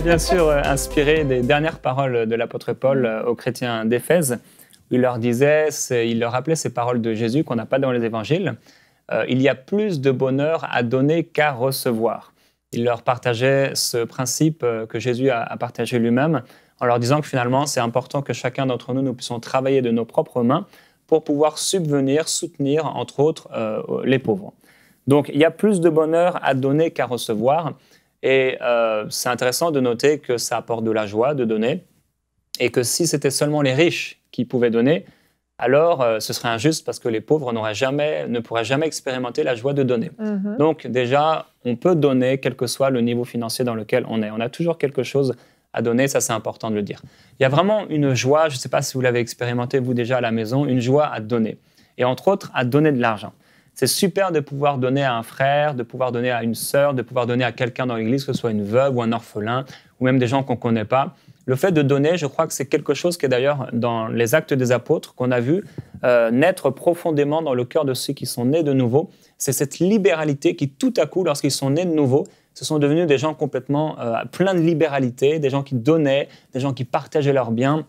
bien sûr inspiré des dernières paroles de l'apôtre Paul aux chrétiens d'Éphèse, où il leur disait, il leur rappelait ces paroles de Jésus qu'on n'a pas dans les évangiles. Il y a plus de bonheur à donner qu'à recevoir. Il leur partageait ce principe que Jésus a partagé lui-même, en leur disant que finalement, c'est important que chacun d'entre nous, nous puissions travailler de nos propres mains pour pouvoir subvenir, soutenir, entre autres, les pauvres. Donc, il y a plus de bonheur à donner qu'à recevoir. Et c'est intéressant de noter que ça apporte de la joie de donner et que si c'était seulement les riches qui pouvaient donner, alors ce serait injuste parce que les pauvres ne pourraient jamais expérimenter la joie de donner. Donc déjà, on peut donner quel que soit le niveau financier dans lequel on est. On a toujours quelque chose à donner, ça c'est important de le dire. Il y a vraiment une joie, je ne sais pas si vous l'avez expérimenté vous déjà à la maison, une joie à donner. Et entre autres, à donner de l'argent. C'est super de pouvoir donner à un frère, de pouvoir donner à une sœur, de pouvoir donner à quelqu'un dans l'église, que ce soit une veuve ou un orphelin, ou même des gens qu'on ne connaît pas. Le fait de donner, je crois que c'est quelque chose qui est d'ailleurs dans les Actes des Apôtres, qu'on a vu naître profondément dans le cœur de ceux qui sont nés de nouveau. C'est cette libéralité qui, tout à coup, lorsqu'ils sont nés de nouveau, se sont devenus des gens complètement pleins de libéralité, des gens qui donnaient, des gens qui partageaient leurs biens.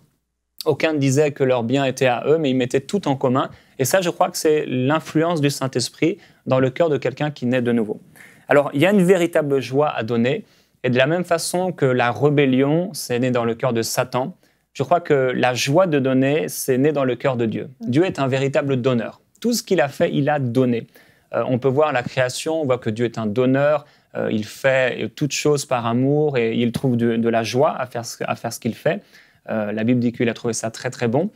Aucun ne disait que leurs biens étaient à eux, mais ils mettaient tout en commun. Et ça, je crois que c'est l'influence du Saint-Esprit dans le cœur de quelqu'un qui naît de nouveau. Alors, il y a une véritable joie à donner. Et de la même façon que la rébellion, c'est né dans le cœur de Satan, je crois que la joie de donner, c'est né dans le cœur de Dieu. Dieu est un véritable donneur. Tout ce qu'il a fait, il a donné. On peut voir la création, on voit que Dieu est un donneur. Il fait toutes choses par amour et il trouve de la joie à faire ce qu'il fait. La Bible dit qu'il a trouvé ça très, très bon.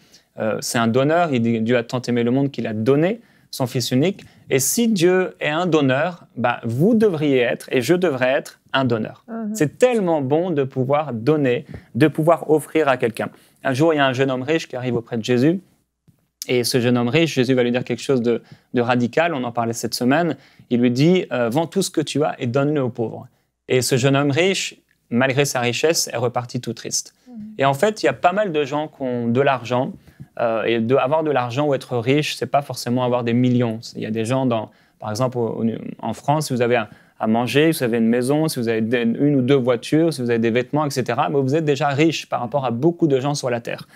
C'est un donneur. Il dit Dieu a tant aimé le monde qu'il a donné son Fils unique. Et si Dieu est un donneur, vous devriez être, et je devrais être, un donneur. C'est tellement bon de pouvoir donner, de pouvoir offrir à quelqu'un. Un jour, il y a un jeune homme riche qui arrive auprès de Jésus. Et ce jeune homme riche, Jésus va lui dire quelque chose de radical. On en parlait cette semaine. Il lui dit « Vends tout ce que tu as et donne-le aux pauvres ». Et ce jeune homme riche, malgré sa richesse, est reparti tout triste. Et en fait, il y a pas mal de gens qui ont de l'argent. Et avoir de l'argent ou être riche, ce n'est pas forcément avoir des millions. Il y a des gens, par exemple, en France, si vous avez à manger, si vous avez une maison, si vous avez une ou deux voitures, si vous avez des vêtements, etc., mais vous êtes déjà riche par rapport à beaucoup de gens sur la Terre.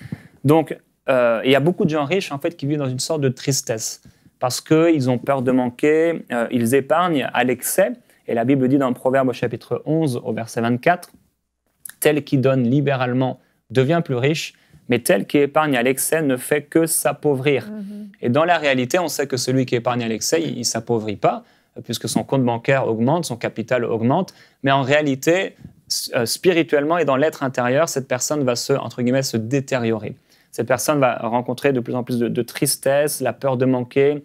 Donc, il y a beaucoup de gens riches en fait, qui vivent dans une sorte de tristesse parce qu'ils ont peur de manquer, ils épargnent à l'excès. Et la Bible dit dans Proverbe au chapitre 11, au verset 24, « Tel qui donne libéralement devient plus riche, mais tel qui épargne à l'excès ne fait que s'appauvrir. » Et dans la réalité, on sait que celui qui épargne à l'excès, il ne s'appauvrit pas, puisque son compte bancaire augmente, son capital augmente. Mais en réalité, spirituellement et dans l'être intérieur, cette personne va entre guillemets, se détériorer. Cette personne va rencontrer de plus en plus de tristesse, la peur de manquer,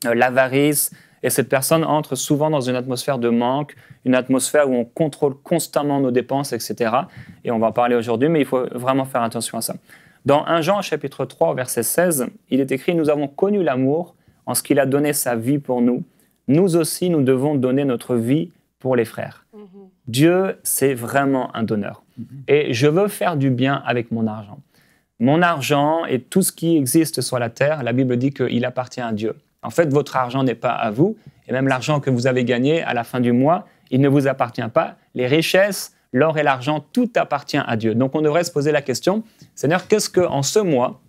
l'avarice. Et cette personne entre souvent dans une atmosphère de manque, une atmosphère où on contrôle constamment nos dépenses, etc. Et on va en parler aujourd'hui, mais il faut vraiment faire attention à ça. Dans 1 Jean, chapitre 3, verset 16, il est écrit « Nous avons connu l'amour en ce qu'il a donné sa vie pour nous. Nous aussi, nous devons donner notre vie pour les frères. » Dieu, c'est vraiment un donneur. Et je veux faire du bien avec mon argent. Mon argent et tout ce qui existe sur la terre, la Bible dit qu'il appartient à Dieu. En fait, votre argent n'est pas à vous, et même l'argent que vous avez gagné à la fin du mois, il ne vous appartient pas. Les richesses, l'or et l'argent, tout appartient à Dieu. Donc, on devrait se poser la question, Seigneur, qu'est-ce qu'en ce mois,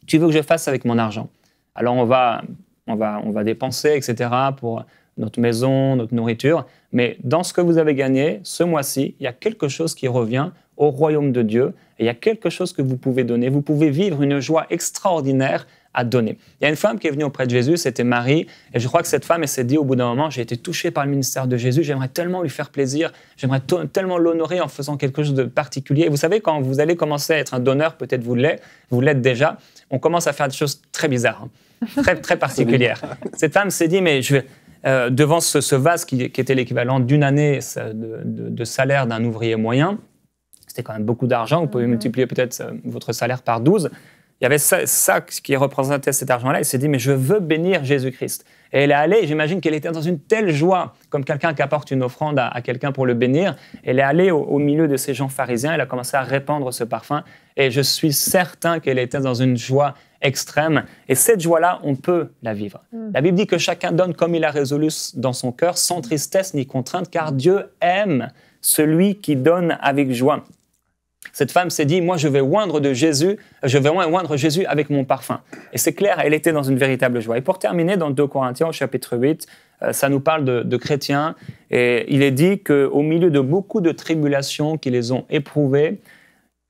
tu veux que je fasse avec mon argent? Alors, on va dépenser, etc., pour notre maison, notre nourriture, mais dans ce que vous avez gagné, ce mois-ci, il y a quelque chose qui revient au royaume de Dieu, et il y a quelque chose que vous pouvez donner. Vous pouvez vivre une joie extraordinaire à donner. Il y a une femme qui est venue auprès de Jésus, c'était Marie, et je crois que cette femme, elle s'est dit au bout d'un moment, j'ai été touchée par le ministère de Jésus, j'aimerais tellement lui faire plaisir, j'aimerais tellement l'honorer en faisant quelque chose de particulier. Et vous savez, quand vous allez commencer à être un donneur, peut-être vous l'êtes déjà, on commence à faire des choses très bizarres, très, très particulières. Cette femme s'est dit, mais devant ce vase qui était l'équivalent d'une année de salaire d'un ouvrier moyen, c'était quand même beaucoup d'argent, vous pouvez multiplier peut-être votre salaire par 12, il y avait ça qui représentait cet argent-là. Elle s'est dit, mais je veux bénir Jésus-Christ. Et elle est allée, j'imagine qu'elle était dans une telle joie, comme quelqu'un qui apporte une offrande à quelqu'un pour le bénir. Elle est allée au milieu de ces gens pharisiens, elle a commencé à répandre ce parfum. Et je suis certain qu'elle était dans une joie extrême. Et cette joie-là, on peut la vivre. La Bible dit que chacun donne comme il a résolu dans son cœur, sans tristesse ni contrainte, car Dieu aime celui qui donne avec joie. Cette femme s'est dit, moi je vais oindre Jésus avec mon parfum. Et c'est clair, elle était dans une véritable joie. Et pour terminer, dans 2 Corinthiens au chapitre 8, ça nous parle de chrétiens. Et il est dit qu'au milieu de beaucoup de tribulations qui les ont éprouvées,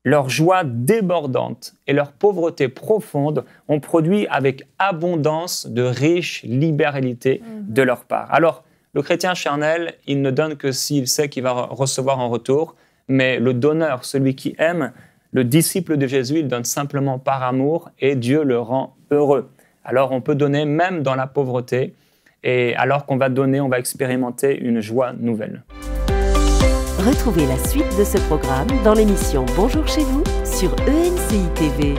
leur joie débordante et leur pauvreté profonde ont produit avec abondance de riches libéralités de leur part. Alors, le chrétien charnel, il ne donne que s'il sait qu'il va recevoir en retour. Mais le donneur, celui qui aime, le disciple de Jésus, il donne simplement par amour et Dieu le rend heureux. Alors on peut donner même dans la pauvreté et alors qu'on va donner, on va expérimenter une joie nouvelle. Retrouvez la suite de ce programme dans l'émission Bonjour chez vous sur ENCI TV.